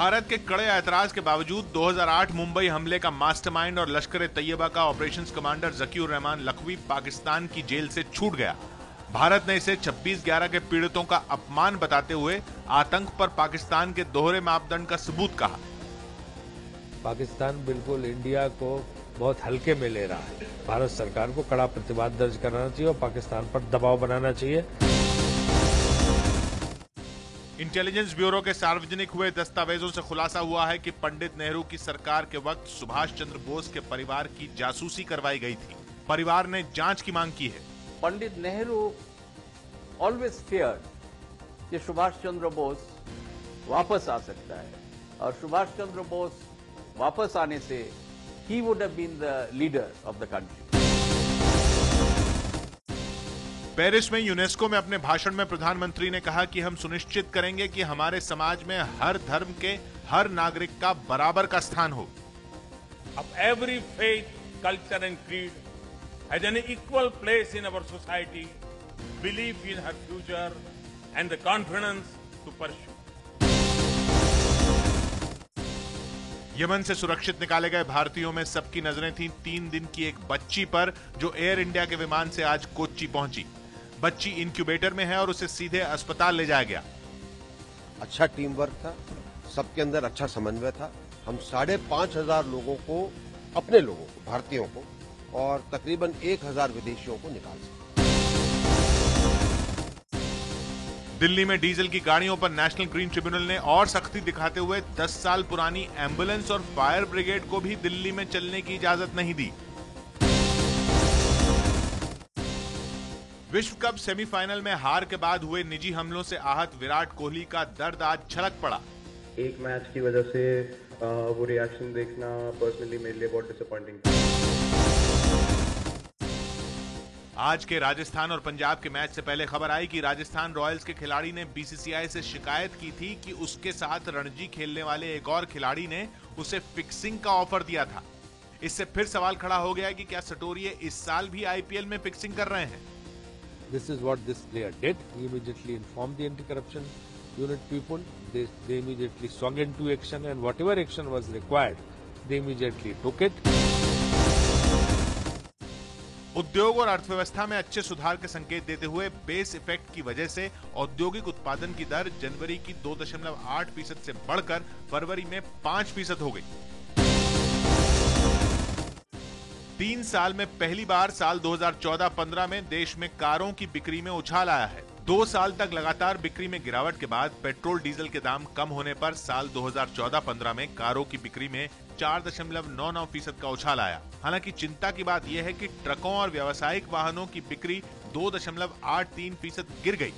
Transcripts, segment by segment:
भारत के कड़े ऐतराज के बावजूद 2008 मुंबई हमले का मास्टरमाइंड और लश्कर ए तैयबा का ऑपरेशंस कमांडर जकीउर रहमान लखवी पाकिस्तान की जेल से छूट गया। भारत ने इसे 26/11 के पीड़ितों का अपमान बताते हुए आतंक पर पाकिस्तान के दोहरे मापदंड का सबूत कहा। पाकिस्तान बिल्कुल इंडिया को बहुत हल्के में ले रहा है। भारत सरकार को कड़ा प्रतिवाद दर्ज कराना चाहिए और पाकिस्तान पर दबाव बनाना चाहिए। इंटेलिजेंस ब्यूरो के सार्वजनिक हुए दस्तावेजों से खुलासा हुआ है कि पंडित नेहरू की सरकार के वक्त सुभाष चंद्र बोस के परिवार की जासूसी करवाई गई थी। परिवार ने जांच की मांग की है। पंडित नेहरू ऑलवेज फियर्ड कि सुभाष चंद्र बोस वापस आ सकता है और सुभाष चंद्र बोस वापस आने से ही would have been the leader of the country. Paris में यूनेस्को में अपने भाषण में प्रधानमंत्री ने कहा कि हम सुनिश्चित करेंगे कि हमारे समाज में हर धर्म के हर नागरिक का बराबर का स्थान हो। Of every faith, culture and creed has an equal place in our society, belief in her future and the confidence to pursue. Yemen से सुरक्षित निकाले गए भारतीयों में सबकी नजरें थीं 3 दिन की एक बच्ची पर, जो एयर इंडिया के विमान से आज कोच्चि पहुंची। बच्ची इंक्यूबेटर में है और उसे सीधे अस्पताल ले जाया गया। अच्छा टीम वर्क था, सबके अंदर अच्छा समन्वय था। हम 5,500 लोगों को, अपने लोगों को, भारतीयों को और तकरीबन 1,000 विदेशियों को निकाल सके। दिल्ली में डीजल की गाड़ियों पर नेशनल ग्रीन ट्रिब्यूनल ने और सख्ती दिखाते हुए 10 साल पुरानी एम्बुलेंस और फायर ब्रिगेड को भी दिल्ली में चलने की इजाजत नहीं दी। विश्व कप सेमीफाइनल में हार के बाद हुए निजी हमलों से आहत विराट कोहली का दर्द आज छलक पड़ा। एक मैच की वजह से वो रिएक्शन देखना पर्सनली मेरे लिए बहुत डिसअपॉइंटिंग था। आज के राजस्थान और पंजाब के मैच से पहले खबर आई कि राजस्थान रॉयल्स के खिलाड़ी ने बीसीसीआई से शिकायत की थी कि उसके साथ रणजी खेलने वाले एक और खिलाड़ी ने उसे फिक्सिंग का ऑफर दिया था। इससे फिर सवाल खड़ा हो गया कि क्या सटोरिये इस साल भी आईपीएल में फिक्सिंग कर रहे हैं। This is what this player did. He immediately informed the anti-corruption unit people. They immediately swung into action, and whatever action was required, they immediately took it. उद्योग और अर्थव्यवस्था में अच्छे सुधार के संकेत देते हुए बेस इफेक्ट की वजह से औद्योगिक उत्पादन की दर जनवरी की 2.8% से बढ़कर फरवरी में 5% हो गई। 3 साल में पहली बार साल 2014-15 में देश में कारों की बिक्री में उछाल आया है। 2 साल तक लगातार बिक्री में गिरावट के बाद पेट्रोल डीजल के दाम कम होने पर साल 2014-15 में कारों की बिक्री में 4.99% का उछाल आया। हालांकि चिंता की बात यह है कि ट्रकों और व्यावसायिक वाहनों की बिक्री 2.83% गिर गई।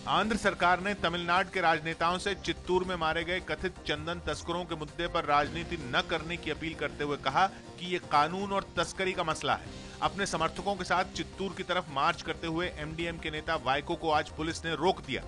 आंध्र सरकार ने तमिलनाडु के राजनेताओं से चित्तूर में मारे गए कथित चंदन तस्करों के मुद्दे पर राजनीति न करने की अपील करते हुए कहा कि ये कानून और तस्करी का मसला है। अपने समर्थकों के साथ चित्तूर की तरफ मार्च करते हुए एमडीएम के नेता वाइको को आज पुलिस ने रोक दिया।